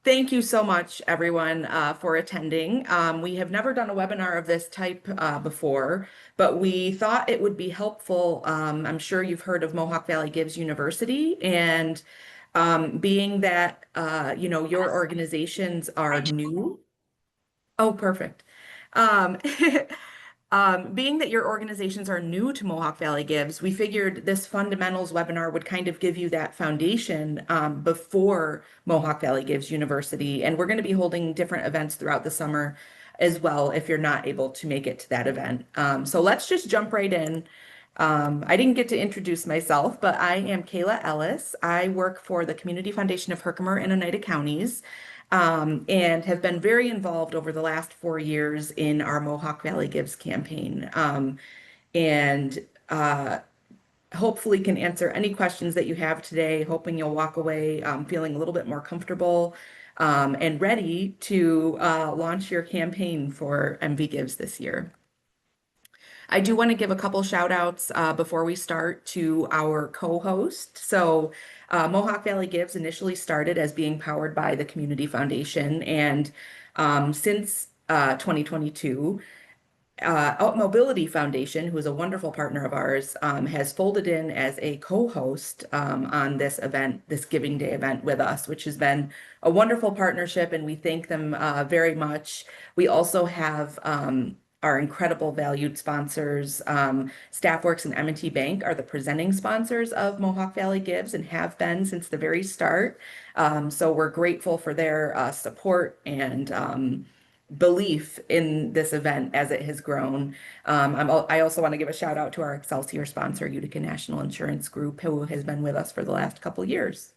Thank you so much, everyone, for attending. We have never done a webinar of this type before, but we thought it would be helpful. I'm sure you've heard of Mohawk Valley Gives University, and being that your organizations are new. Oh, perfect. Um, being that your organizations are new to Mohawk Valley Gives, we figured this fundamentals webinar would kind of give you that foundation before Mohawk Valley Gives University. And we're going to be holding different events throughout the summer as well if you're not able to make it to that event. So let's just jump right in. I didn't get to introduce myself, but I am Kayla Ellis. I work for the Community Foundation of Herkimer and Oneida Counties, and have been very involved over the last 4 years in our Mohawk Valley Gives campaign. And hopefully can answer any questions that you have today, hoping you'll walk away feeling a little bit more comfortable and ready to launch your campaign for MV Gives this year. I do want to give a couple shout outs before we start to our co-host. Mohawk Valley Gives initially started as being powered by the Community Foundation, and since 2022, Out Mobility Foundation, who is a wonderful partner of ours, has folded in as a co-host on this event, this Giving Day event with us, which has been a wonderful partnership, and we thank them very much. We also have our incredible valued sponsors. Staffworks and M&T Bank are the presenting sponsors of Mohawk Valley Gives and have been since the very start. So we're grateful for their support and belief in this event as it has grown. I also want to give a shout out to our Excelsior sponsor, Utica National Insurance Group, who has been with us for the last couple years.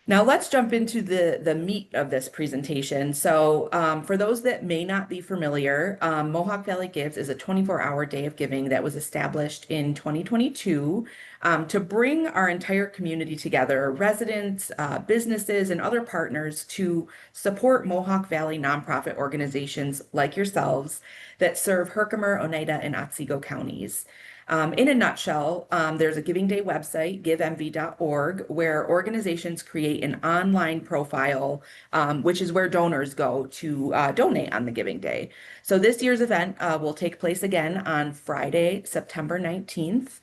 Now let's jump into the meat of this presentation. For those that may not be familiar, Mohawk Valley Gives is a 24-hour day of giving that was established in 2022 to bring our entire community together, residents, businesses, and other partners to support Mohawk Valley nonprofit organizations like yourselves that serve Herkimer, Oneida, and Otsego counties. In a nutshell, there's a Giving Day website, givemv.org, where organizations create an online profile, which is where donors go to donate on the Giving Day. So this year's event will take place again on Friday, September 19th.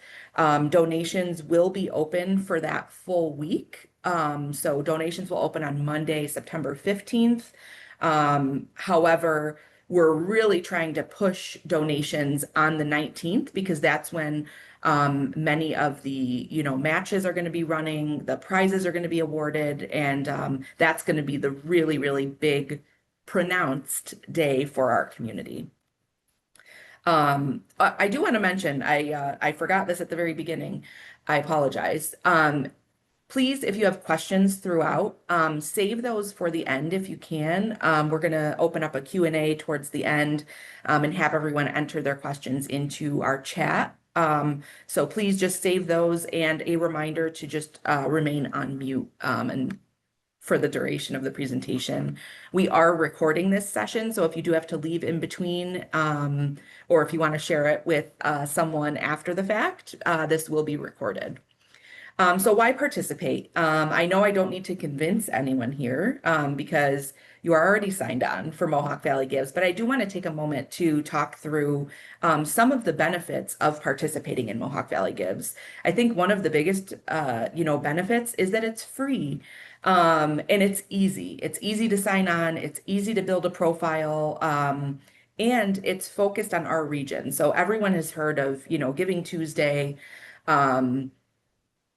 Donations will be open for that full week. So donations will open on Monday, September 15th. However, we're really trying to push donations on the 19th because that's when many of the matches are going to be running, the prizes are going to be awarded, and that's going to be the really, really big pronounced day for our community. I do want to mention, I forgot this at the very beginning. I apologize. Please, if you have questions throughout, save those for the end if you can. We're going to open up a Q&A towards the end and have everyone enter their questions into our chat. So please just save those, and a reminder to just remain on mute and for the duration of the presentation. We are recording this session, so if you do have to leave in between, or if you want to share it with someone after the fact, this will be recorded. So why participate? I know I don't need to convince anyone here because you are already signed on for Mohawk Valley Gives, but I do want to take a moment to talk through some of the benefits of participating in Mohawk Valley Gives. I think one of the biggest, benefits is that it's free and it's easy. It's easy to sign on. It's easy to build a profile. And it's focused on our region. So everyone has heard of, Giving Tuesday.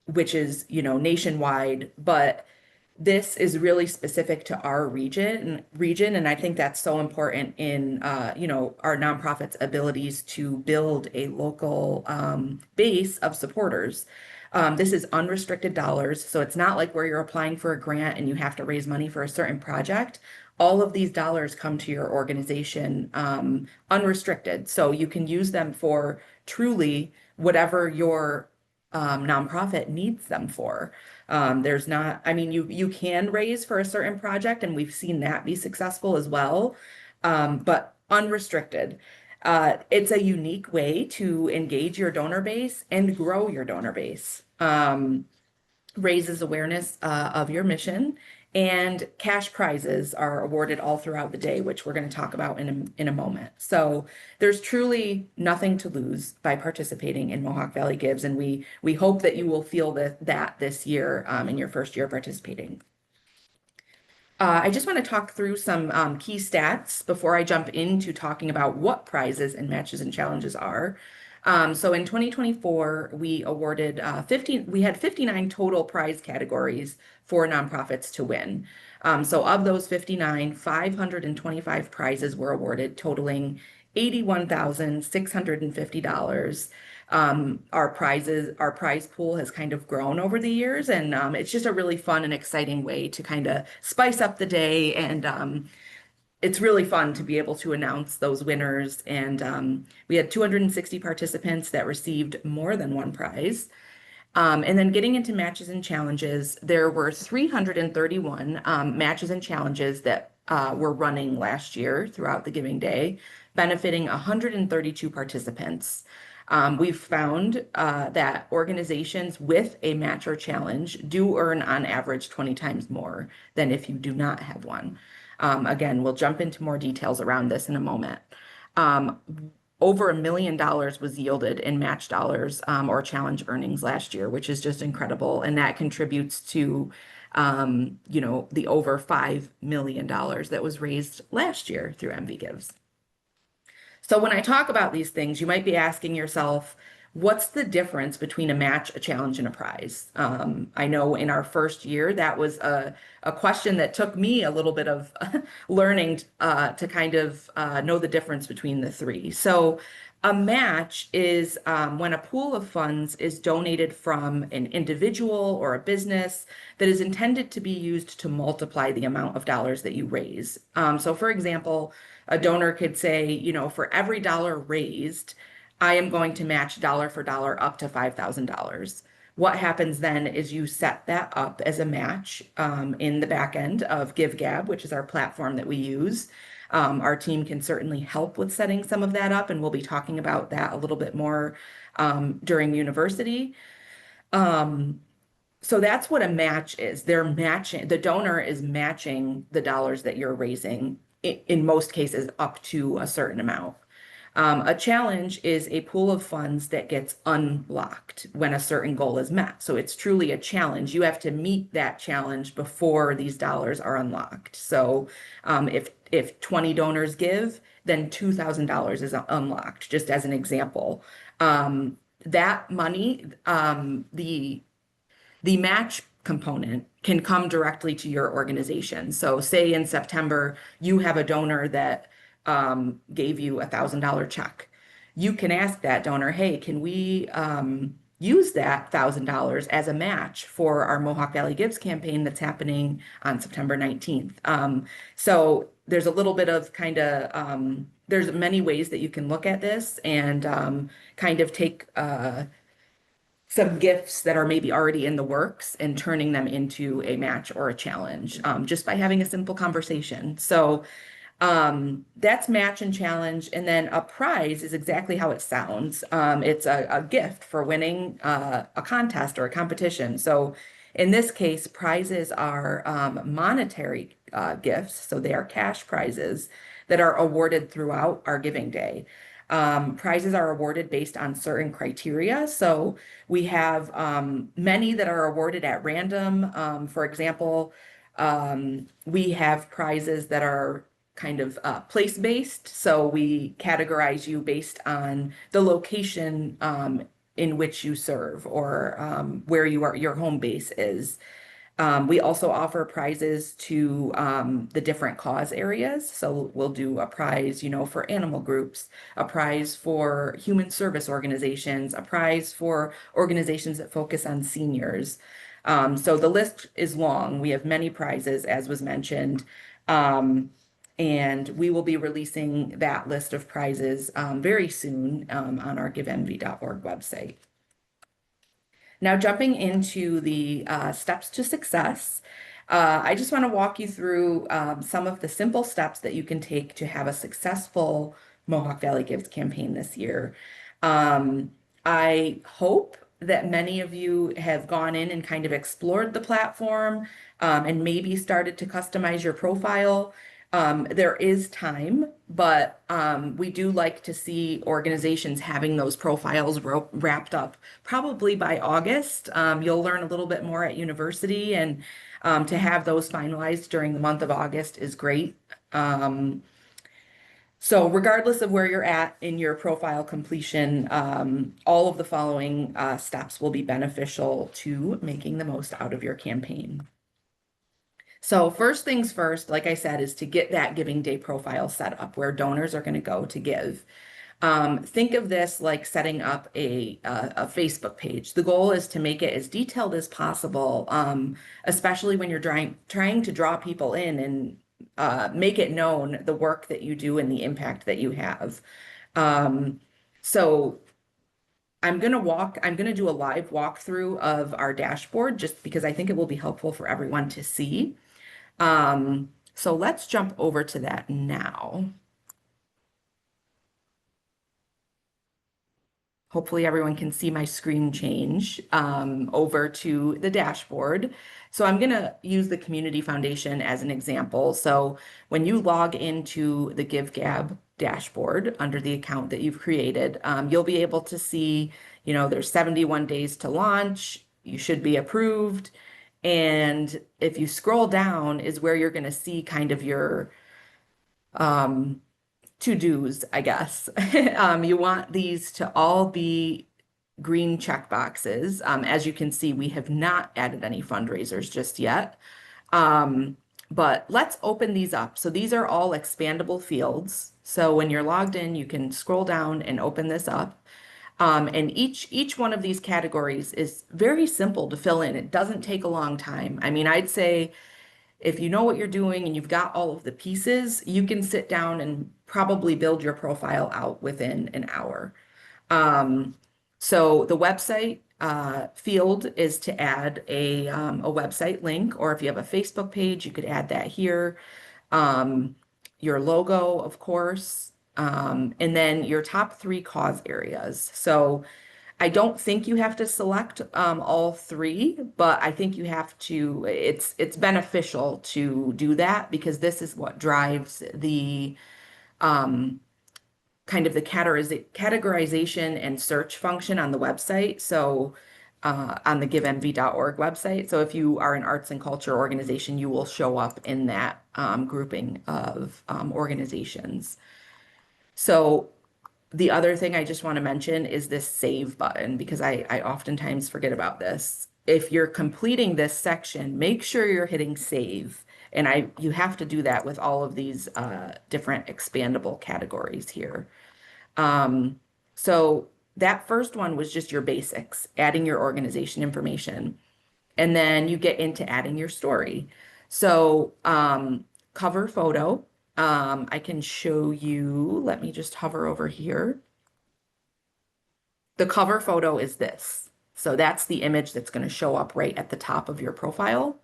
Which is, nationwide, but this is really specific to our region. And I think that's so important in, our nonprofits' abilities to build a local base of supporters. This is unrestricted dollars. So it's not like where you're applying for a grant and you have to raise money for a certain project. All of these dollars come to your organization unrestricted. So you can use them for truly whatever your nonprofit needs them for. There's not, I mean, you can raise for a certain project, and we've seen that be successful as well, but unrestricted. It's a unique way to engage your donor base and grow your donor base. Raises awareness of your mission And cash prizes are awarded all throughout the day, which we're going to talk about in a moment. So there's truly nothing to lose by participating in Mohawk Valley Gives, and we hope that you will feel that this year in your first year participating. I just want to talk through some key stats before I jump into talking about what prizes and matches and challenges are. So in 2024, we awarded 50, we had 59 total prize categories for nonprofits to win. So of those 59, 525 prizes were awarded, totaling $81,650. Our prize pool has kind of grown over the years, and it's just a really fun and exciting way to kind of spice up the day. And it's really fun to be able to announce those winners. And we had 260 participants that received more than one prize. And then getting into matches and challenges, there were 331 matches and challenges that were running last year throughout the giving day, benefiting 132 participants. We've found that organizations with a match or challenge do earn on average 20 times more than if you do not have one. Again, we'll jump into more details around this in a moment. Um, Over $1 million was yielded in match dollars or challenge earnings last year, which is just incredible. And that contributes to, the over $5 million that was raised last year through MV Gives. So when I talk about these things, you might be asking yourself, what's the difference between a match, a challenge, and a prize? I know in our first year, that was a question that took me a little bit of learning to kind of know the difference between the three. So a match is when a pool of funds is donated from an individual or a business that is intended to be used to multiply the amount of dollars that you raise. So for example, a donor could say, for every dollar raised, I am going to match dollar for dollar up to $5,000. What happens then is you set that up as a match in the back end of GiveGab, which is our platform that we use. Our team can certainly help with setting some of that up, and we'll be talking about that a little bit more during university. So that's what a match is. They're matching, the donor is matching the dollars that you're raising, in most cases, up to a certain amount. A challenge is a pool of funds that gets unlocked when a certain goal is met. So it's truly a challenge. You have to meet that challenge before these dollars are unlocked. So if 20 donors give, then $2,000 is unlocked, just as an example. That money, the match component can come directly to your organization. So say in September, you have a donor that gave you $1,000 check. You can ask that donor, hey, can we use that $1,000 as a match for our Mohawk Valley Gives campaign that's happening on September 19th? So there's a little bit of there's many ways that you can look at this and kind of take some gifts that are maybe already in the works and turning them into a match or a challenge just by having a simple conversation. So that's match and challenge. And then a prize is exactly how it sounds. It's a gift for winning a contest or a competition. So in this case, prizes are monetary gifts. So they are cash prizes that are awarded throughout our giving day. Prizes are awarded based on certain criteria. So we have many that are awarded at random. For example, we have prizes that are kind of place-based. So we categorize you based on the location in which you serve or where your home base is. We also offer prizes to the different cause areas. So we'll do a prize, for animal groups, a prize for human service organizations, a prize for organizations that focus on seniors. So the list is long. We have many prizes, as was mentioned. And we will be releasing that list of prizes very soon on our giveenvy.org website. Now, jumping into the steps to success, I just want to walk you through some of the simple steps that you can take to have a successful Mohawk Valley Gives campaign this year. I hope that many of you have gone in and kind of explored the platform, and maybe started to customize your profile. There is time, but we do like to see organizations having those profiles wrapped up probably by August. You'll learn a little bit more at university, and to have those finalized during the month of August is great. So regardless of where you're at in your profile completion, all of the following steps will be beneficial to making the most out of your campaign. So first things first, like I said, is to get that Giving Day profile set up where donors are going to go to give. Think of this like setting up a Facebook page. The goal is to make it as detailed as possible, especially when you're trying to draw people in and make it known the work that you do and the impact that you have. Um, so I'm gonna do a live walkthrough of our dashboard just because I think it will be helpful for everyone to see. So let's jump over to that now. Hopefully everyone can see my screen change over to the dashboard. So I'm going to use the Community Foundation as an example. So when you log into the GiveGab dashboard under the account that you've created, you'll be able to see, there's 71 days to launch. You should be approved. And if you scroll down is where you're going to see kind of your um, to-dos, I guess. You want these to all be green check boxes. As you can see, we have not added any fundraisers just yet. But let's open these up. So these are all expandable fields. So when you're logged in, you can scroll down and open this up. And each one of these categories is very simple to fill in. It doesn't take a long time. I mean, I'd say if you know what you're doing and you've got all of the pieces, you can sit down and probably build your profile out within an hour. Um, so the website field is to add a website link, or if you have a Facebook page, you could add that here. Your logo, of course, and then your top 3 cause areas. So I don't think you have to select all 3, but I think you have to, it's beneficial to do that because this is what drives the um, kind of the categorization and search function on the website. So on the givemv.org website. So if you are an arts and culture organization, you will show up in that grouping of organizations. So the other thing I just want to mention is this save button because I oftentimes forget about this. If you're completing this section, make sure you're hitting save. And you have to do that with all of these different expandable categories here. Um, so that first one was just your basics, adding your organization information. And then you get into adding your story. So cover photo. I can show you, let me just hover over here. The cover photo is this. So that's the image that's going to show up right at the top of your profile.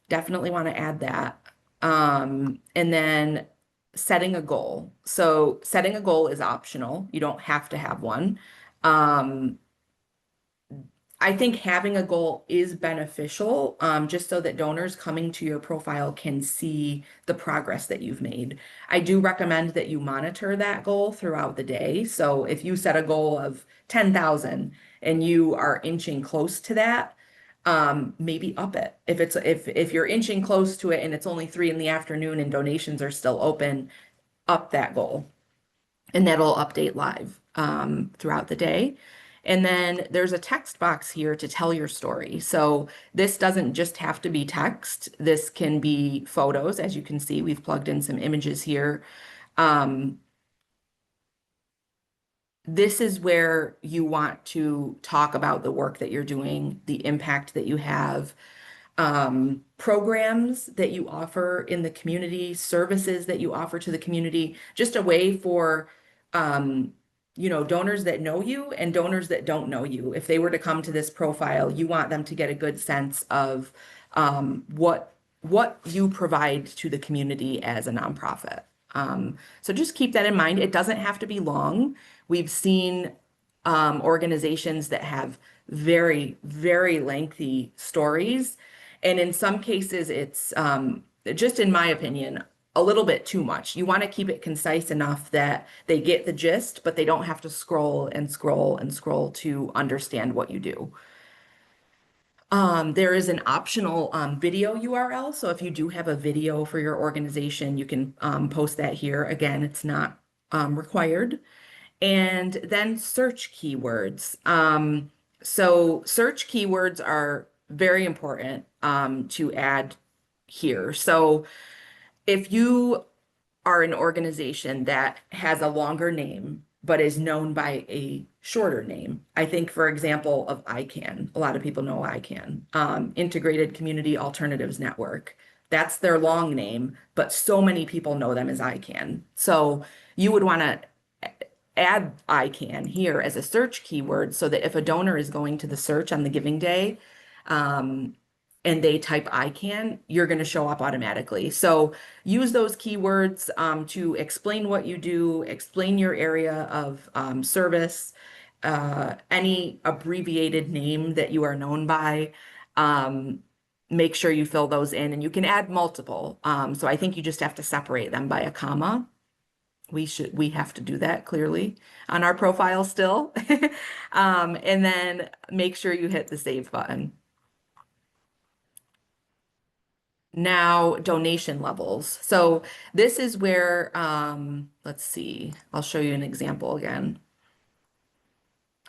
Definitely want to add that. And then setting a goal. So setting a goal is optional. You don't have to have one. Um, I think having a goal is beneficial, just so that donors coming to your profile can see the progress that you've made. I do recommend that you monitor that goal throughout the day. So if you set a goal of 10,000 and you are inching close to that, maybe up it. If you're inching close to it and it's only 3 in the afternoon and donations are still open, up that goal. And that'll update live throughout the day. And then there's a text box here to tell your story. So this doesn't just have to be text. This can be photos. As you can see, we've plugged in some images here. This is where you want to talk about the work that you're doing, the impact that you have, programs that you offer in the community, services that you offer to the community, just a way for donors that know you and donors that don't know you. If they were to come to this profile, you want them to get a good sense of what you provide to the community as a nonprofit. So just keep that in mind. It doesn't have to be long. We've seen organizations that have very, very lengthy stories. And in some cases, it's just in my opinion, a little bit too much. You want to keep it concise enough that they get the gist, but they don't have to scroll and scroll and scroll to understand what you do. There is an optional video URL. So if you do have a video for your organization, you can post that here. Again, it's not required. And then search keywords. So search keywords are very important to add here. So if you are an organization that has a longer name but is known by a shorter name. I think, for example, of ICANN. A lot of people know ICANN, Integrated Community Alternatives Network. That's their long name, but so many people know them as ICANN. So you would want to add ICANN here as a search keyword so that if a donor is going to the search on the giving day, um, and they type ICANN, you're going to show up automatically. So use those keywords to explain what you do, explain your area of service, any abbreviated name that you are known by. Um, Make sure you fill those in, and you can add multiple. So I think you just have to separate them by a comma. We have to do that clearly on our profile still. And then make sure you hit the save button. Now, donation levels. So this is where, let's see, I'll show you an example again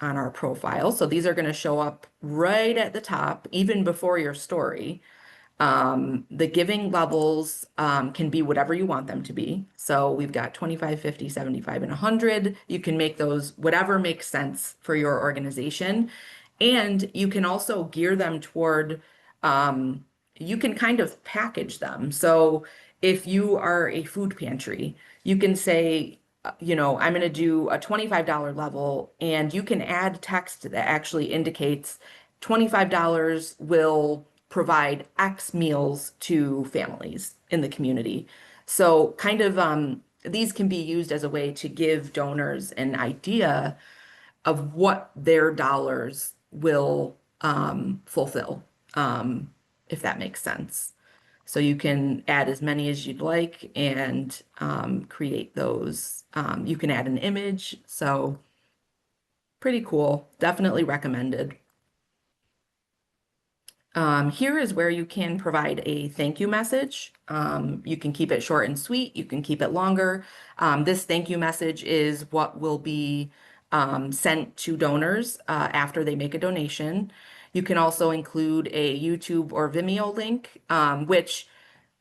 on our profile. So these are going to show up right at the top, even before your story. The giving levels can be whatever you want them to be. So we've got 25, 50, 75, and 100. You can make those whatever makes sense for your organization. And you can also gear them toward, you can kind of package them. So if you are a food pantry, you can say, I'm going to do a $25 level, and you can add text that actually indicates $25 will provide X meals to families in the community. So kind of these can be used as a way to give donors an idea of what their dollars will fulfill, if that makes sense. So you can add as many as you'd like and create those. You can add an image. So pretty cool. Definitely recommended. Here is where you can provide a thank you message. You can keep it short and sweet. You can keep it longer. This thank you message is what will be sent to donors after they make a donation. You can also include a YouTube or Vimeo link, which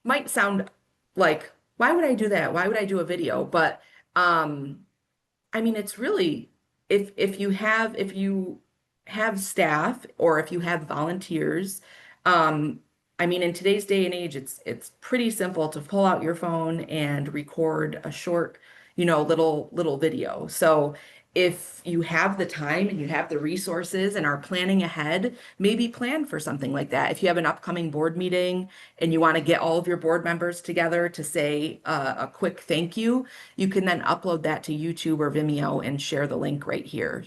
might sound like, why would I do that? Why would I do a video? But I mean, it's really if you have staff or if you have volunteers, um, I mean, in today's day and age, it's pretty simple to pull out your phone and record a short, little video. So if you have the time and you have the resources and are planning ahead, maybe plan for something like that. If you have an upcoming board meeting and you want to get all of your board members together to say a quick thank you, you can then upload that to YouTube or Vimeo and share the link right here.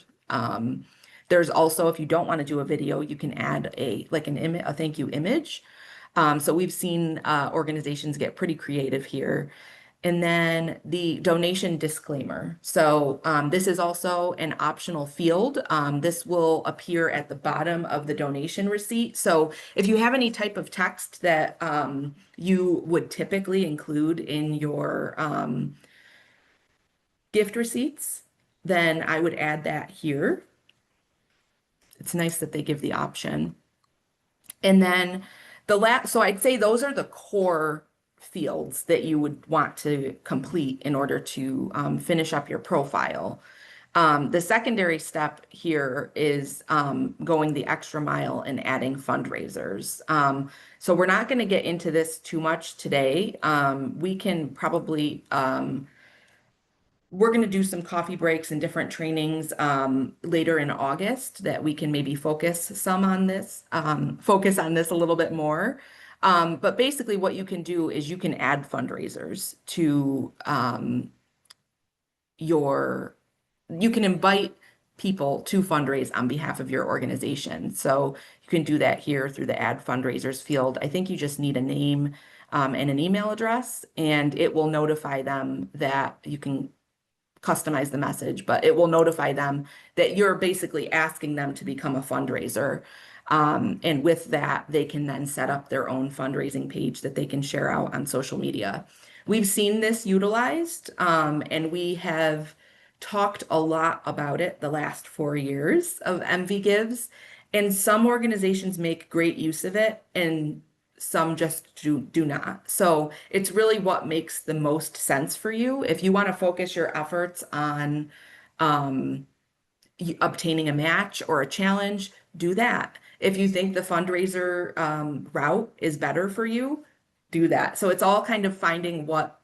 There's also, if you don't want to do a video, you can add a thank you image. So we've seen organizations get pretty creative here. And then the donation disclaimer. So this is also an optional field. This will appear at the bottom of the donation receipt. So if you have any type of text that you would typically include in your gift receipts, then I would add that here. It's nice that they give the option. And then so I'd say those are the core fields that you would want to complete in order to finish up your profile. The secondary step here is going the extra mile and adding fundraisers. So we're not going to get into this too much today. We can probably we're going to do some coffee breaks and different trainings later in August that we can maybe focus on this a little bit more. But basically what you can do is you can add fundraisers to you can invite people to fundraise on behalf of your organization. So you can do that here through the add fundraisers field. I think you just need a name and an email address, and it will notify them that you can customize the message, but it will notify them that you're basically asking them to become a fundraiser. And with that, they can then set up their own fundraising page that they can share out on social media. We've seen this utilized, and we have talked a lot about it the last 4 years of MV Gives. And some organizations make great use of it, and some just do not. So it's really what makes the most sense for you. If you want to focus your efforts on um, obtaining a match or a challenge, do that. If you think the fundraiser route is better for you, do that. So it's all kind of finding what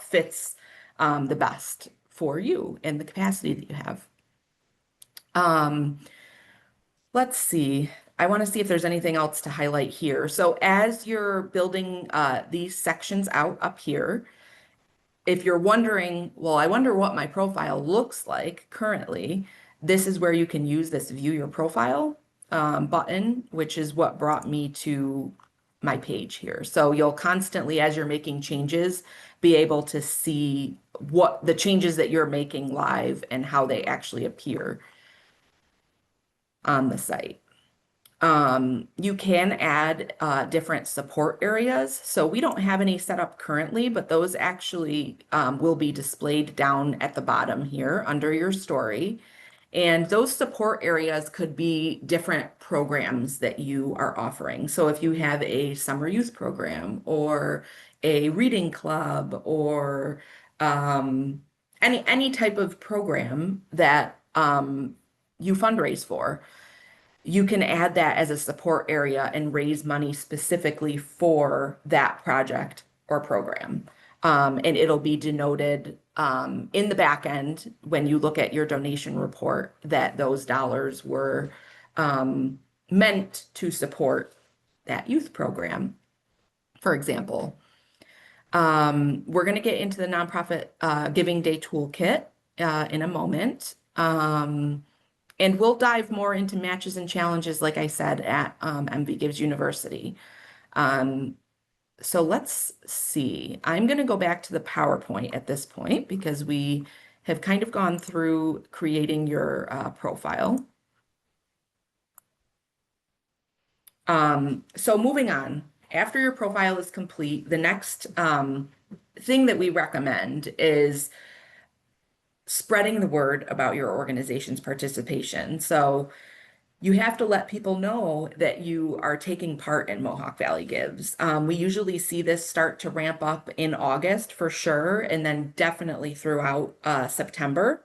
fits the best for you and the capacity that you have. Um, Let's see. I want to see if there's anything else to highlight here. So as you're building these sections out up here, if you're wondering, well, I wonder what my profile looks like currently, this is where you can use this view your profile button, which is what brought me to my page here. So you'll constantly, as you're making changes, be able to see what the changes that you're making live and how they actually appear on the site. You can add different support areas. So we don't have any set up currently, but those actually will be displayed down at the bottom here under your story. And those support areas could be different programs that you are offering. So if you have a summer youth program or a reading club or any type of program that you fundraise for, you can add that as a support area and raise money specifically for that project or program. And it'll be denoted in the back end when you look at your donation report that those dollars were meant to support that youth program, for example. We're going to get into the nonprofit Giving Day Toolkit in a moment. And we'll dive more into matches and challenges, like I said, at MV Gives University. So let's see. I'm going to go back to the PowerPoint at this point because we have kind of gone through creating your profile. So moving on, after your profile is complete, the next thing that we recommend is spreading the word about your organization's participation. So you have to let people know that you are taking part in Mohawk Valley Gives. We usually see this start to ramp up in August for sure, and then definitely throughout September.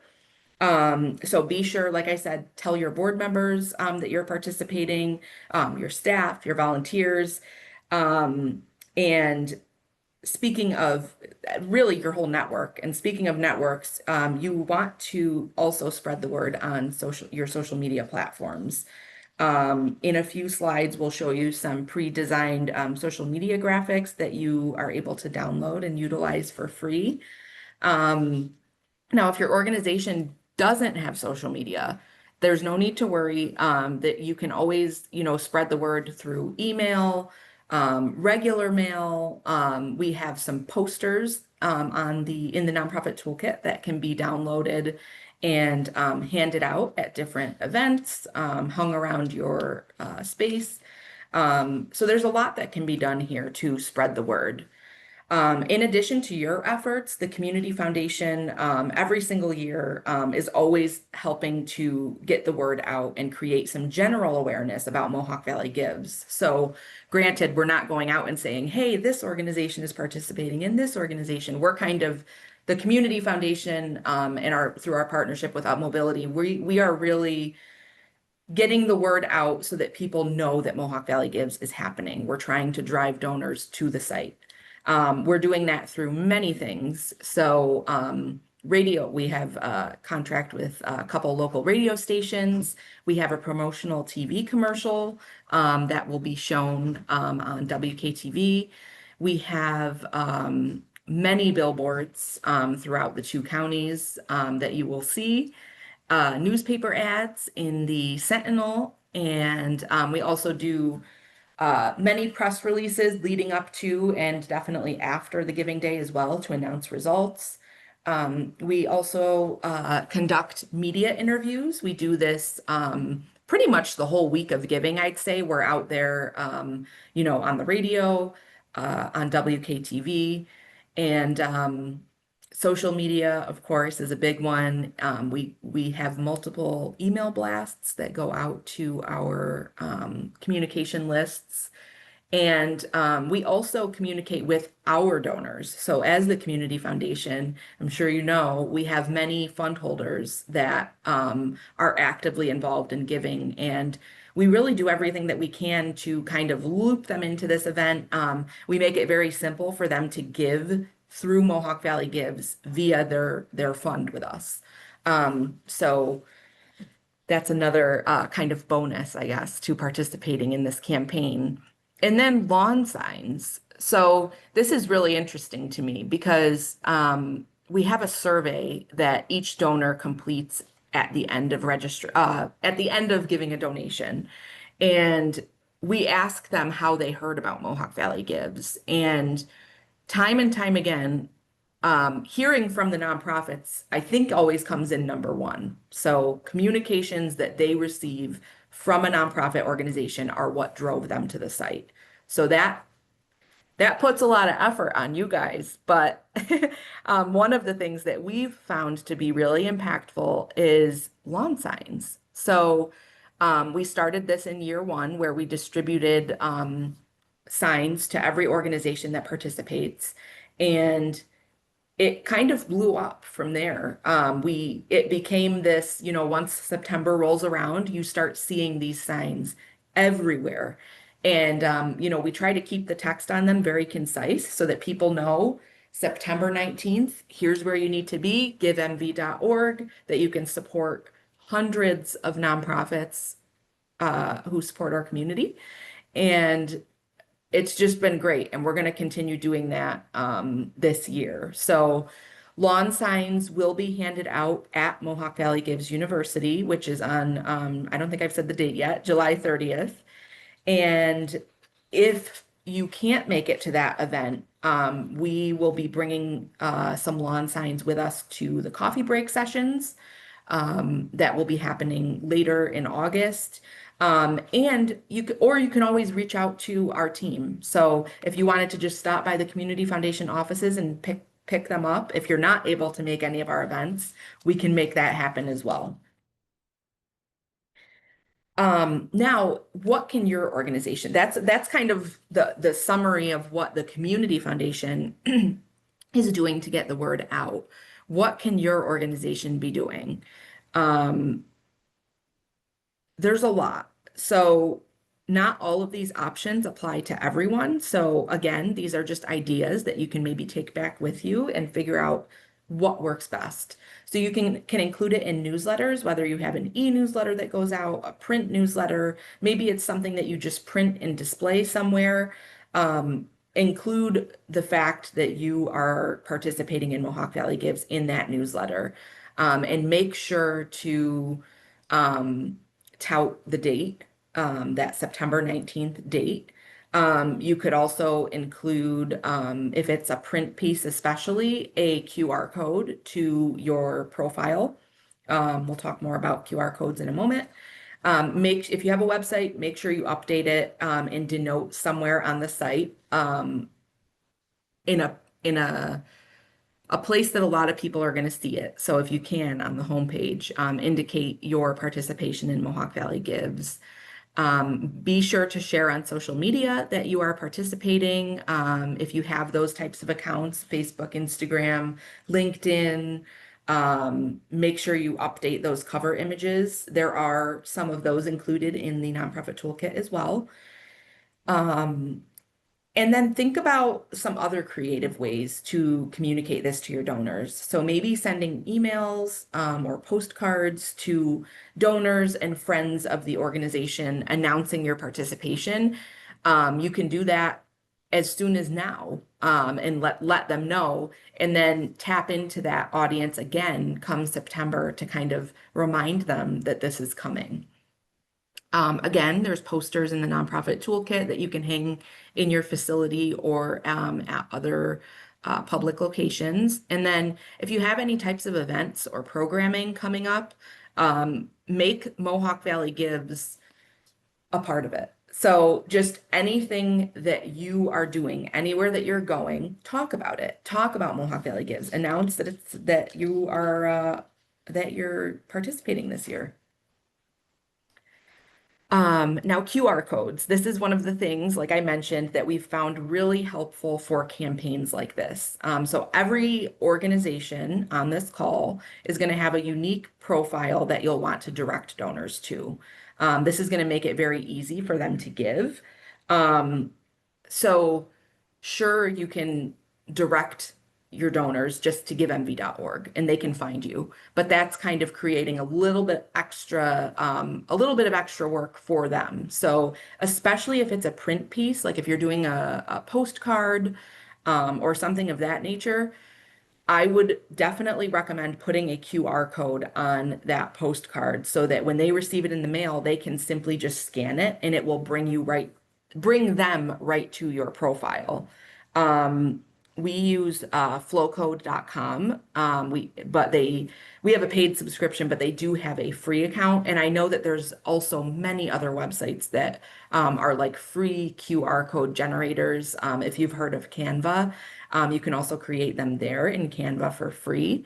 So be sure, like I said, tell your board members that you're participating, your staff, your volunteers, and speaking of really your whole network, and speaking of networks, you want to also spread the word on your social media platforms. In a few slides, we'll show you some pre-designed social media graphics that you are able to download and utilize for free. Now, if your organization doesn't have social media, there's no need to worry that you can always, spread the word through email, regular mail. We have some posters in the nonprofit toolkit that can be downloaded and handed out at different events, hung around your space. So there's a lot that can be done here to spread the word. In addition to your efforts, the Community Foundation every single year is always helping to get the word out and create some general awareness about Mohawk Valley Gives. So granted, we're not going out and saying, hey, this organization is participating in this organization. We're kind of the Community Foundation and through our partnership with Up Mobility, we are really getting the word out so that people know that Mohawk Valley Gives is happening. We're trying to drive donors to the site. We're doing that through many things. So radio, we have a contract with a couple local radio stations. We have a promotional TV commercial that will be shown on WKTV. We have many billboards throughout the two counties that you will see. newspaper ads in the Sentinel, and we also do many press releases leading up to and definitely after the giving day as well to announce results. We also conduct media interviews. We do this pretty much the whole week of giving, I'd say. We're out there, on the radio, on WKTV, and social media, of course, is a big one. We have multiple email blasts that go out to our communication lists. And we also communicate with our donors. So, as the community foundation, I'm sure you know, we have many fund holders that are actively involved in giving. And we really do everything that we can to kind of loop them into this event. We make it very simple for them to give through Mohawk Valley Gives via their fund with us. So that's another kind of bonus, I guess, to participating in this campaign. And then lawn signs. So this is really interesting to me because we have a survey that each donor completes at the end of at the end of giving a donation, and we ask them how they heard about Mohawk Valley Gives. And time again, hearing from the nonprofits, I think always comes in number one. So communications that they receive from a nonprofit organization are what drove them to the site. So that puts a lot of effort on you guys. But one of the things that we've found to be really impactful is lawn signs. So we started this in year one where we distributed signs to every organization that participates. And it kind of blew up from there. It became this, once September rolls around, you start seeing these signs everywhere. And we try to keep the text on them very concise so that people know September 19th, here's where you need to be, givemv.org, that you can support hundreds of nonprofits who support our community. And it's just been great, and we're going to continue doing that this year. So lawn signs will be handed out at Mohawk Valley Gives University, which is on, I don't think I've said the date yet, July 30th. And if you can't make it to that event, we will be bringing some lawn signs with us to the coffee break sessions that will be happening later in August. And you can always reach out to our team. So if you wanted to just stop by the community foundation offices and pick them up, if you're not able to make any of our events, we can make that happen as well. Now, what can your organization, that's kind of the summary of what the community foundation is doing to get the word out. What can your organization be doing? There's a lot. So not all of these options apply to everyone. So again, these are just ideas that you can maybe take back with you and figure out what works best. So you can include it in newsletters, whether you have an e-newsletter that goes out, a print newsletter, maybe it's something that you just print and display somewhere. Include the fact that you are participating in Mohawk Valley Gives in that newsletter, and make sure to tout the date, that September 19th date. You could also include, if it's a print piece especially, a QR code to your profile. We'll talk more about QR codes in a moment. If you have a website, make sure you update it and denote somewhere on the site in a place that a lot of people are going to see it. So if you can, on the homepage, indicate your participation in Mohawk Valley Gives. Be sure to share on social media that you are participating. If you have those types of accounts, Facebook, Instagram, LinkedIn, make sure you update those cover images. There are some of those included in the nonprofit toolkit as well. And then think about some other creative ways to communicate this to your donors. So maybe sending emails or postcards to donors and friends of the organization announcing your participation. You can do that as soon as now, and let them know, and then tap into that audience again come September to kind of remind them that this is coming. Again, there's posters in the nonprofit toolkit that you can hang in your facility or at other public locations. And then if you have any types of events or programming coming up, make Mohawk Valley Gives a part of it. So just anything that you are doing, anywhere that you're going, talk about it. Talk about Mohawk Valley Gives. Announce that it's that you are that you're participating this year. Now QR codes. This is one of the things, like I mentioned, that we've found really helpful for campaigns like this. So every organization on this call is going to have a unique profile that you'll want to direct donors to. This is going to make it very easy for them to give. Um, so sure, you can direct your donors just to givemv.org and they can find you, but that's kind of creating a little bit extra, a little bit of extra work for them. So especially if it's a print piece, like if you're doing a postcard, or something of that nature, I would definitely recommend putting a QR code on that postcard so that when they receive it in the mail, they can simply just scan it and it will bring them right to your profile. Um, we use flowcode.com. We have a paid subscription, but they do have a free account. And I know that there's also many other websites that are like free QR code generators. If you've heard of Canva, you can also create them there in Canva for free.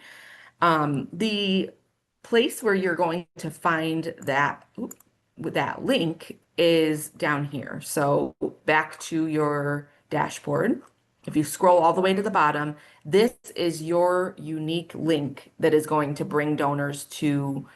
The place where you're going to find that with that link is down here. So back to your dashboard. If you scroll all the way to the bottom, this is your unique link that is going to bring donors to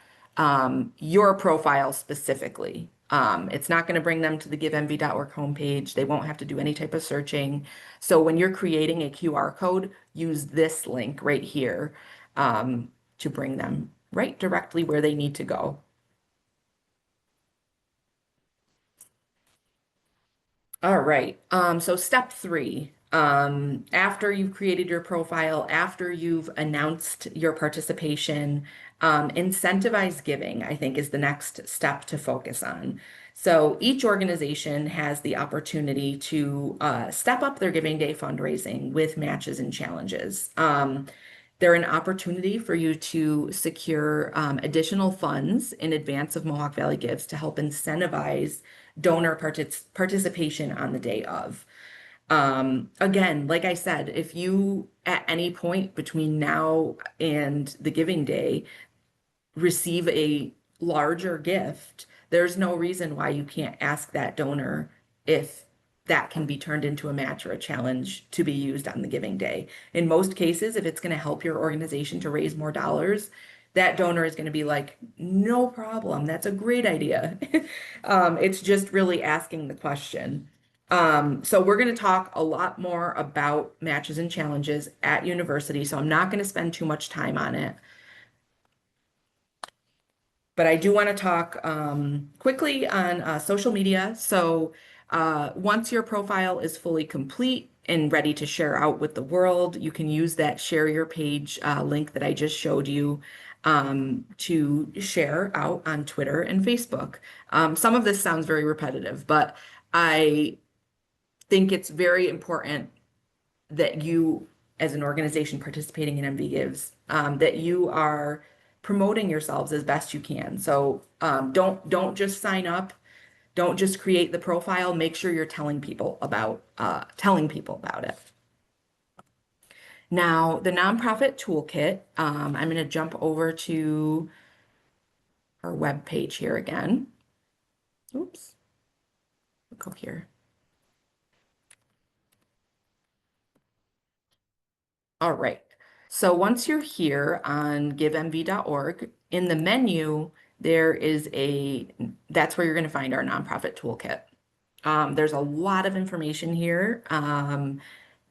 your profile specifically. It's not going to bring them to the givemv.org homepage. They won't have to do any type of searching. So when you're creating a QR code, use this link right here to bring them right directly where they need to go. All right. So step three, after you've created your profile, after you've announced your participation, incentivize giving, I think, is the next step to focus on. So each organization has the opportunity to step up their Giving Day fundraising with matches and challenges. They're an opportunity for you to secure additional funds in advance of Mohawk Valley Gives to help incentivize donor participation on the day of. Again, like I said, if you at any point between now and the giving day receive a larger gift, there's no reason why you can't ask that donor if that can be turned into a match or a challenge to be used on the giving day. In most cases, if it's going to help your organization to raise more dollars, that donor is going to be like, no problem. That's a great idea. It's just really asking the question. So we're going to talk a lot more about matches and challenges at university. So I'm not going to spend too much time on it. But I do want to talk quickly on social media. So once your profile is fully complete and ready to share out with the world, you can use that share your page link that I just showed you to share out on Twitter and Facebook. Some of this sounds very repetitive, but I think it's very important that you, as an organization participating in MV Gives, that you are promoting yourselves as best you can. So don't just sign up, don't just create the profile. Make sure you're telling people about it. Now, the nonprofit toolkit. I'm going to jump over to our web page here again. Oops, go here. All right. So once you're here on givemv.org, in the menu, that's where you're going to find our nonprofit toolkit. There's a lot of information here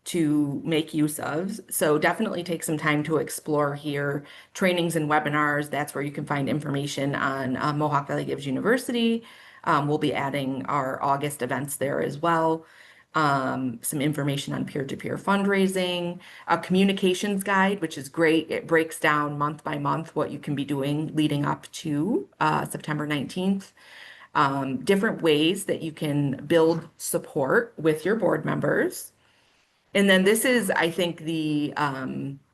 to make use of. So definitely take some time to explore here. Trainings and webinars, that's where you can find information on Mohawk Valley Gives University. We'll be adding our August events there as well. some information on peer-to-peer fundraising, a communications guide, which is great. It breaks down month by month what you can be doing leading up to September 19th. Different ways that you can build support with your board members. And then this is, I think, the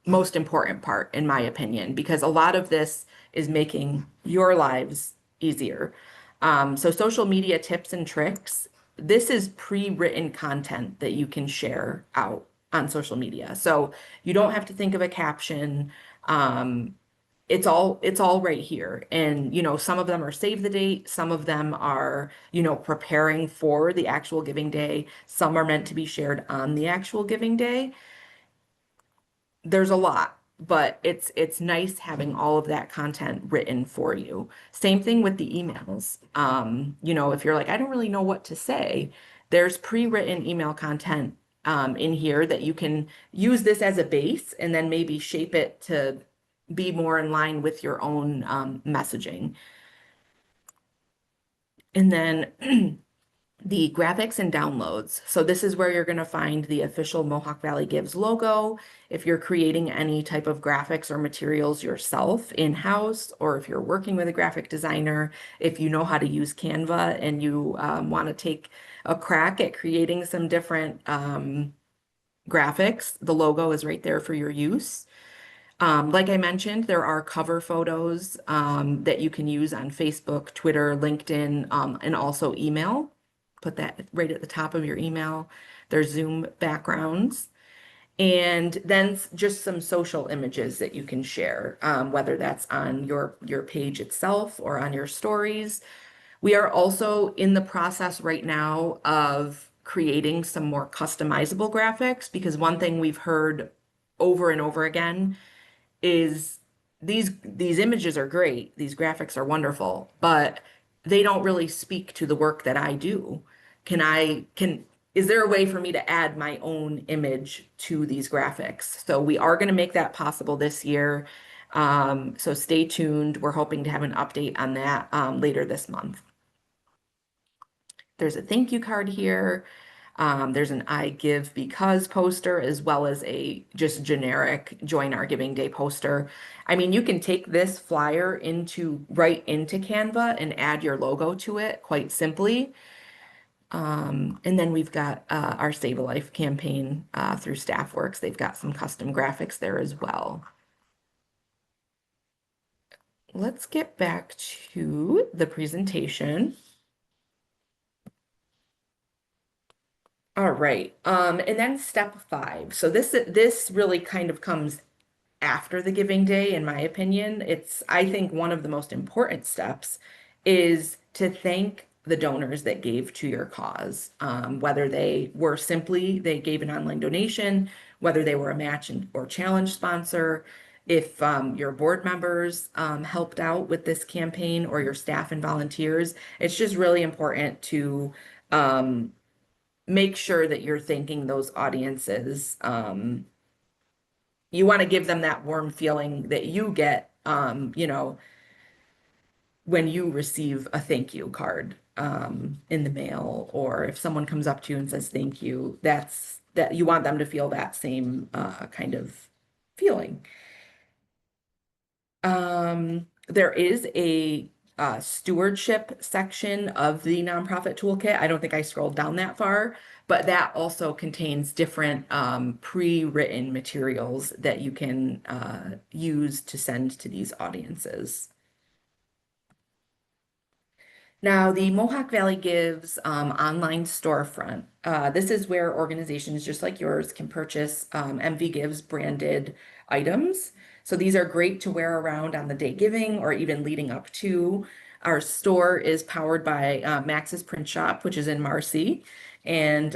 most important part, in my opinion, because a lot of this is making your lives easier. So social media tips and tricks, this is pre-written content that you can share out on social media. So you don't have to think of a caption. Um, it's all right here. And some of them are save the date, some of them are preparing for the actual giving day, some are meant to be shared on the actual giving day. There's a lot, but it's nice having all of that content written for you. Same thing with the emails. If you're like, I don't really know what to say, there's pre-written email content in here that you can use this as a base and then maybe shape it to be more in line with your own messaging. And then the graphics and downloads. So this is where you're going to find the official Mohawk Valley Gives logo. If you're creating any type of graphics or materials yourself in-house, or if you're working with a graphic designer, if you know how to use Canva and you want to take a crack at creating some different graphics, the logo is right there for your use. Like I mentioned, there are cover photos that you can use on Facebook, Twitter, LinkedIn, and also email. Put that right at the top of your email. There's Zoom backgrounds. And then just some social images that you can share, whether that's on your page itself or on your stories. We are also in the process right now of creating some more customizable graphics because one thing we've heard over and over again is these images are great, these graphics are wonderful, but they don't really speak to the work that I do. Is there a way for me to add my own image to these graphics? So we are going to make that possible this year. So stay tuned. We're hoping to have an update on that later this month. There's a thank you card here. There's an I give because poster as well as a just generic join our giving day poster. I mean, you can take this flyer right into Canva and add your logo to it quite simply. And then we've got our Save a Life campaign through StaffWorks. They've got some custom graphics there as well. Let's get back to the presentation. All right. And then step 5. So this really kind of comes after the giving day, in my opinion. I think one of the most important steps is to thank the donors that gave to your cause, whether they gave an online donation, whether they were a match or challenge sponsor, if your board members helped out with this campaign or your staff and volunteers. It's just really important to make sure that you're thanking those audiences. You want to give them that warm feeling that you get, when you receive a thank you card in the mail, or if someone comes up to you and says thank you, that you want them to feel that same kind of feeling. There is a stewardship section of the nonprofit toolkit. I don't think I scrolled down that far, but that also contains different pre-written materials that you can use to send to these audiences. Now, the Mohawk Valley Gives online storefront. This is where organizations just like yours can purchase MV Gives branded items. So these are great to wear around on the day giving or even leading up to. Our store is powered by Max's Print Shop, which is in Marcy. And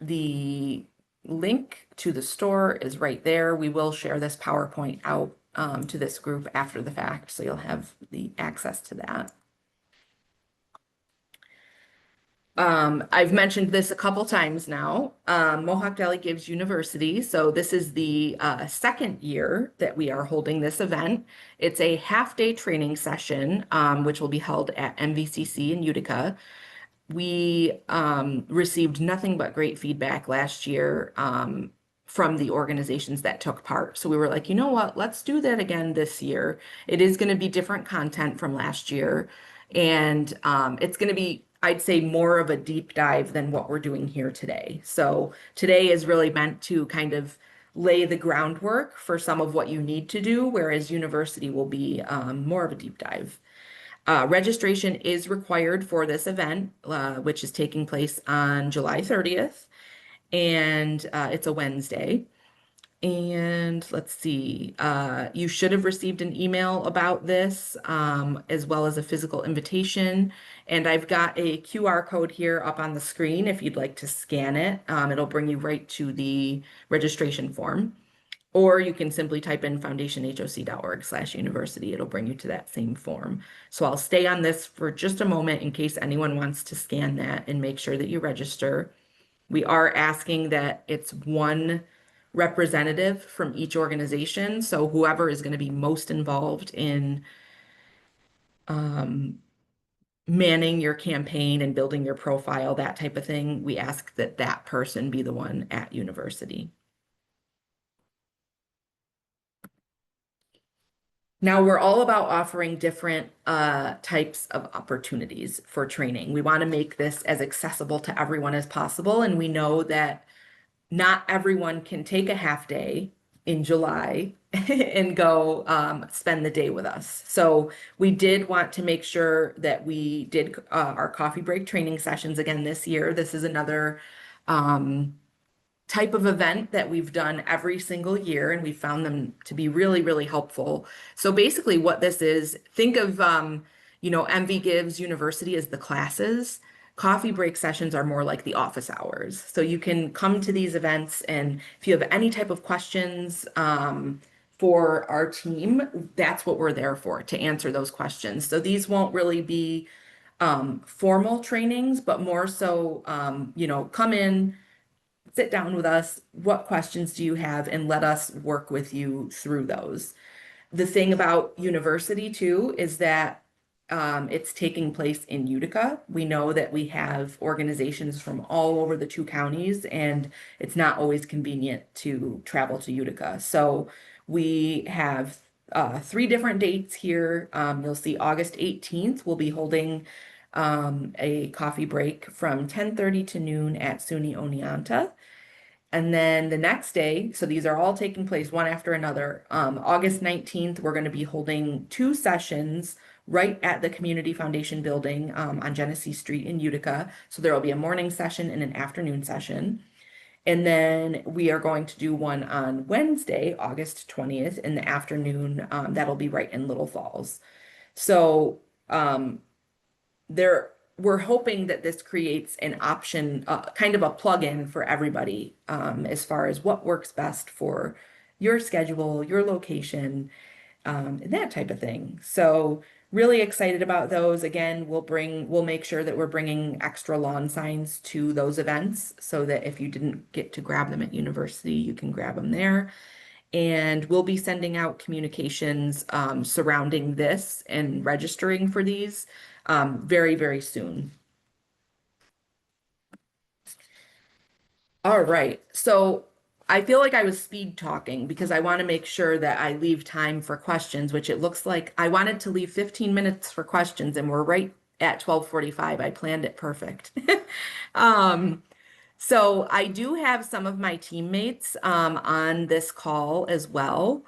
the link to the store is right there. We will share this PowerPoint out to this group after the fact, so you'll have the access to that. I've mentioned this a couple times now. Mohawk Valley Gives University. So this is the second year that we are holding this event. It's a half-day training session, which will be held at MVCC in Utica. we received nothing but great feedback last year from the organizations that took part. So we were like, you know what, let's do that again this year. It is going to be different content from last year. And it's going to be, I'd say, more of a deep dive than what we're doing here today. So today is really meant to kind of lay the groundwork for some of what you need to do, whereas university will be more of a deep dive. Registration is required for this event, which is taking place on July 30th, and it's a Wednesday. And let's see, you should have received an email about this, as well as a physical invitation. And I've got a QR code here up on the screen if you'd like to scan it. It'll bring you right to the registration form. Or you can simply type in foundationhoc.org/university. It'll bring you to that same form. So I'll stay on this for just a moment in case anyone wants to scan that and make sure that you register. We are asking that it's one representative from each organization. So whoever is going to be most involved in manning your campaign and building your profile, that type of thing, we ask that that person be the one at university. Now we're all about offering different types of opportunities for training. We want to make this as accessible to everyone as possible, and we know that not everyone can take a half day in July and go spend the day with us. So we did want to make sure that we did our coffee break training sessions again this year. This is another type of event that we've done every single year, and we found them to be really, really helpful. So basically what this is, think of, MV Gives University as the classes. Coffee break sessions are more like the office hours. So you can come to these events, and if you have any type of questions for our team, that's what we're there for, to answer those questions. So these won't really be formal trainings, but more so, come in, sit down with us. What questions do you have? And let us work with you through those. The thing about university too is that it's taking place in Utica. We know that we have organizations from all over the two counties, and it's not always convenient to travel to Utica. So we have 3 different dates here. You'll see August 18th, we'll be holding a coffee break from 10:30 to noon at SUNY Oneonta. And then the next day, so these are all taking place one after another. August 19th, we're going to be holding 2 sessions right at the Community Foundation building on Genesee Street in Utica. So there will be a morning session and an afternoon session. And then we are going to do one on Wednesday, August 20th in the afternoon. That'll be right in Little Falls. So we're hoping that this creates an option, kind of a plug-in for everybody, as far as what works best for your schedule, your location, and that type of thing. So really excited about those. Again, we'll make sure that we're bringing extra lawn signs to those events so that if you didn't get to grab them at university, you can grab them there. And we'll be sending out communications surrounding this and registering for these very, very soon. All right, so I feel like I was speed talking because I want to make sure that I leave time for questions, which it looks like I wanted to leave 15 minutes for questions, and we're right at 12:45. I planned it perfect. So I do have some of my teammates on this call as well.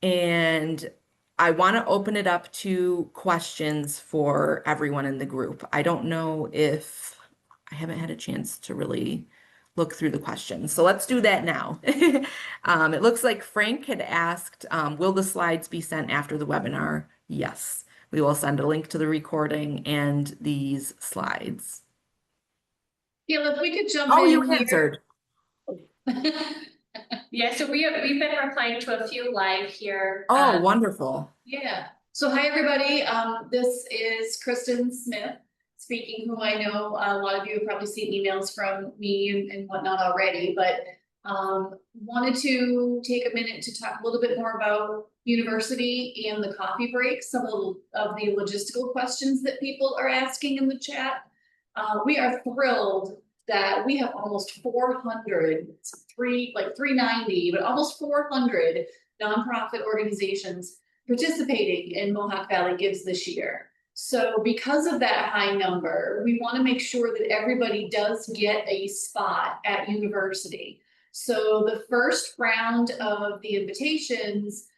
And I want to open it up to questions for everyone in the group. I don't know if I haven't had a chance to really look through the questions. So let's do that now. It looks like Frank had asked, will the slides be sent after the webinar? Yes, we will send a link to the recording and these slides. Gail, if we could jump Oh, in you here. answered. Yeah, so we've been replying to a few live here. Oh, wonderful. Yeah. So hi, everybody. This is Kristen Smith speaking, who I know a lot of you have probably seen emails from me and whatnot already, but wanted to take a minute to talk a little bit more about university and the coffee break, some of the logistical questions that people are asking in the chat. We are thrilled that we have almost 400, like 390, but almost 400 nonprofit organizations participating in Mohawk Valley Gives this year. So because of that high number, we want to make sure that everybody does get a spot at university. So the first round of the invitations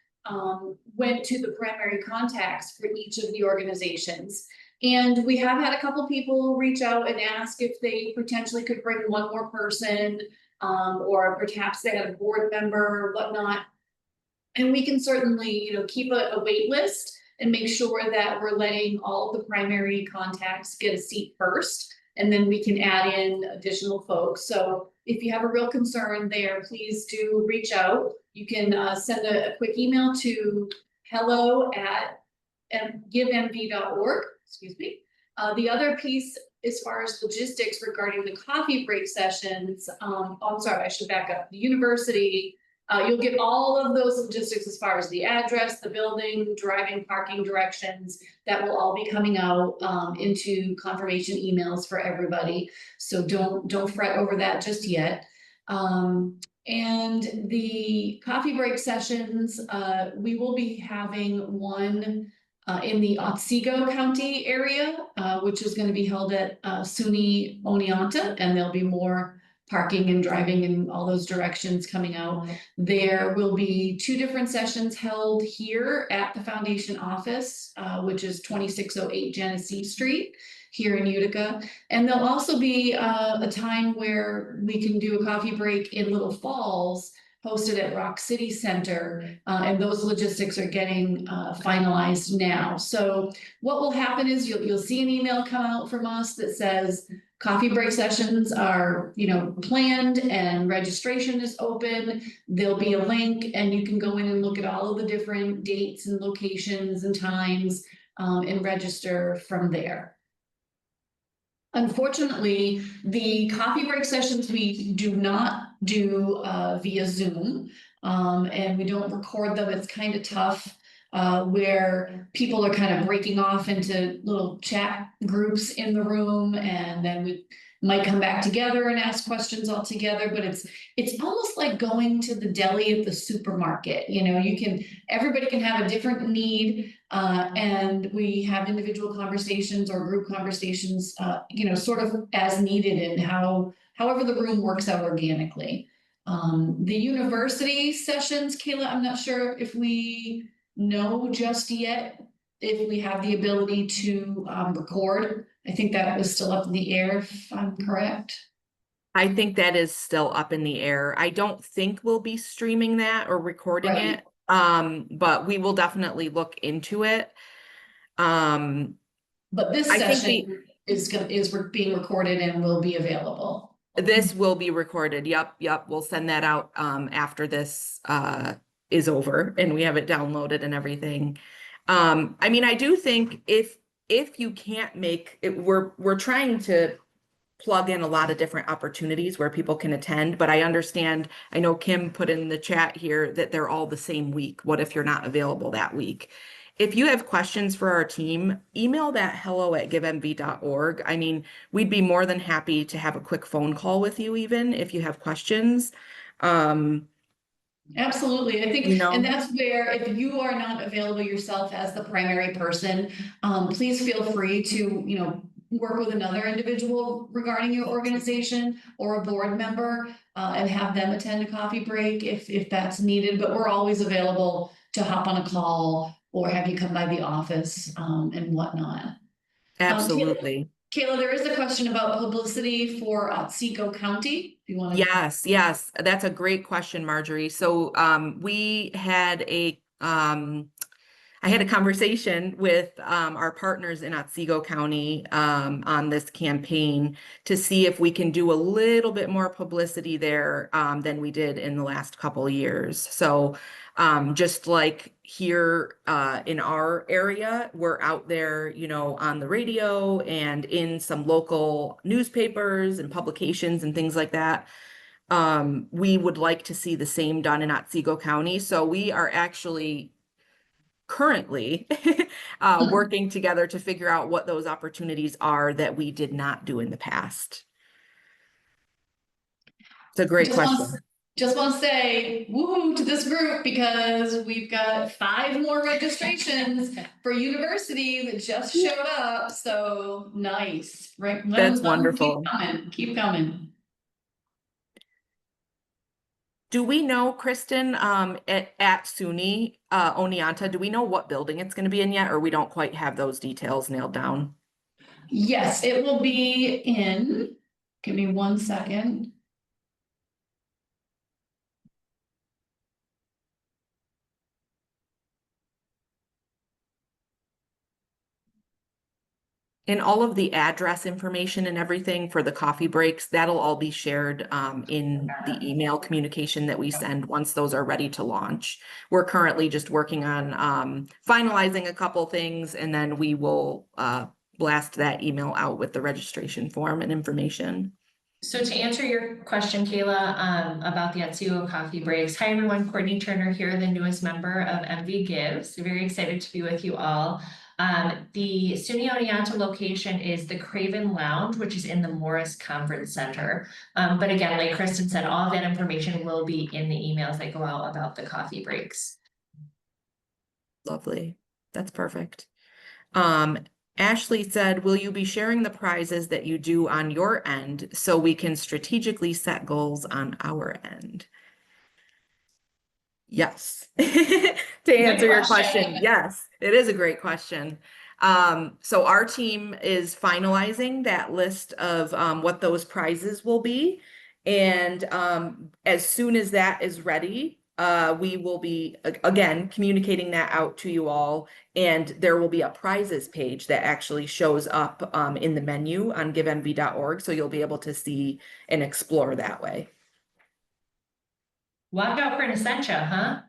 went to the primary contacts for each of the organizations. And we have had a couple people reach out and ask if they potentially could bring one more person, or perhaps they had a board member or whatnot. And we can certainly, keep a wait list and make sure that we're letting all of the primary contacts get a seat first. And then we can add in additional folks. So if you have a real concern there, please do reach out. You can send a quick email to hello@givemv.org, excuse me. The other piece, as far as logistics regarding the coffee break sessions, I'm sorry, I should back up. The university, you'll get all of those logistics as far as the address, the building, driving, parking directions. That will all be coming out into confirmation emails for everybody. So don't fret over that just yet. And the coffee break sessions, we will be having one in the Otsego County area, which is going to be held at SUNY Oneonta, and there'll be more parking and driving in all those directions coming out. There will be 2 different sessions held here at the foundation office, which is 2608 Genesee Street here in Utica. And there'll also be a time where we can do a coffee break in Little Falls, hosted at Rock City Center, and those logistics are getting finalized now. So what will happen is you'll see an email come out from us that says coffee break sessions are, planned and registration is open. There'll be a link and you can go in and look at all of the different dates and locations and times and register from there. Unfortunately, the coffee break sessions we do not do via Zoom, and we don't record them. It's kind of tough where people are kind of breaking off into little chat groups in the room, and then we might come back together and ask questions all together. But it's almost like going to the deli at the supermarket. Everybody can have a different need, and we have individual conversations or group conversations, sort of as needed, and however the room works out organically. The university sessions, Kayla, I'm not sure if we know just yet if we have the ability to record. I think that was still up in the air, if I'm correct. I think that is still up in the air. I don't think we'll be streaming that or recording Right. it. But we will definitely look into it. But this I think session is being recorded and will be available. this will be recorded. Yep. We'll send that out after this is over and we have it downloaded and everything. I mean, I do think if you can't make it, we're trying to plug in a lot of different opportunities where people can attend, but I understand, I know Kim put in the chat here that they're all the same week. What if you're not available that week? If you have questions for our team, email that hello@givemv.org. I mean, we'd be more than happy to have a quick phone call with you even if you have questions. Absolutely. I think, and that's where if you are not available yourself as the primary person, please feel free to, work with another individual regarding your organization or a board member and have them attend a coffee break if that's needed. But we're always available to hop on a call or have you come by the office and whatnot. Absolutely. Kayla, there is a question about publicity for Otsego County. If you want to. Yes, that's a great question, Marjorie. So we had I had a conversation with our partners in Otsego County on this campaign to see if we can do a little bit more publicity there than we did in the last couple of years. So just like here in our area, we're out there, on the radio and in some local newspapers and publications and things like that. We would like to see the same done in Otsego County. So we are actually currently working together to figure out what those opportunities are that we did not do in the past. It's a great Just want question. just want to say woohoo to this group because we've got 5 more registrations for university that just showed up. So nice, right? That's Let 'em keep wonderful. coming, keep coming. Do we know, Kristen, at SUNY Oneonta, do we know what building it's going to be in yet, or we don't quite have those details nailed down? Yes, it will be in. Give me 1 second. And all of the address information and everything for the coffee breaks, that'll all be shared in the email communication that we send once those are ready to launch. We're currently just working on finalizing a couple things, and then we will blast that email out with the registration form and information. So to answer your question, Kayla, about the Atsuo coffee breaks. Hi, everyone. Courtney Turner here, the newest member of MV Gives. Very excited to be with you all. The SUNY Oneonta location is the Craven Lounge, which is in the Morris Conference Center. But again, like Kristen said, all of that information will be in the emails that go out about the coffee breaks. Lovely. That's perfect. Ashley said, will you be sharing the prizes that you do on your end so we can strategically set goals on our end? Yes. To answer your question, yes, it is a great question. So our team is finalizing that list of what those prizes will be. And as soon as that is ready, we will be, again, communicating that out to you all. And there will be a prizes page that actually shows up in the menu on givemv.org. So you'll be able to see and explore that way. Watch out for an Essentia, huh?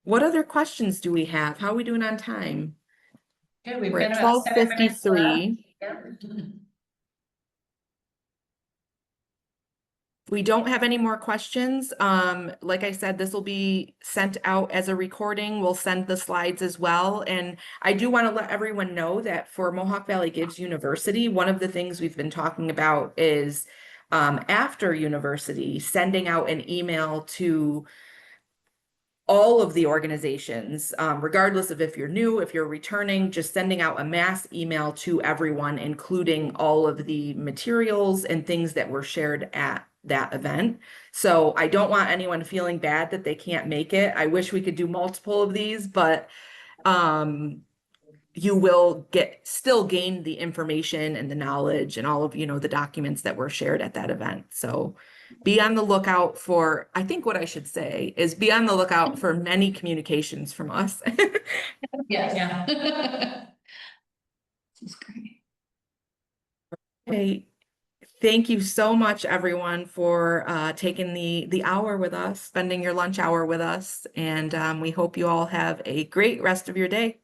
What other questions do we have? How are we doing on time? Good, we've We're got at about 7 minutes left. 12:53. Yep. We don't have any more questions. Like I said, this will be sent out as a recording. We'll send the slides as well. And I do want to let everyone know that for Mohawk Valley Gives University, one of the things we've been talking about is after university, sending out an email to all of the organizations, regardless of if you're new, if you're returning, just sending out a mass email to everyone, including all of the materials and things that were shared at that event. So I don't want anyone feeling bad that they can't make it. I wish we could do multiple of these, but you will still gain the information and the knowledge and all of, the documents that were shared at that event. So be on the lookout for, I think what I should say is be on the lookout for many communications from us. Yes. Yeah. This is great. Hey, thank you so much, everyone, for taking the hour with us, spending your lunch hour with us. And we hope you all have a great rest of your day.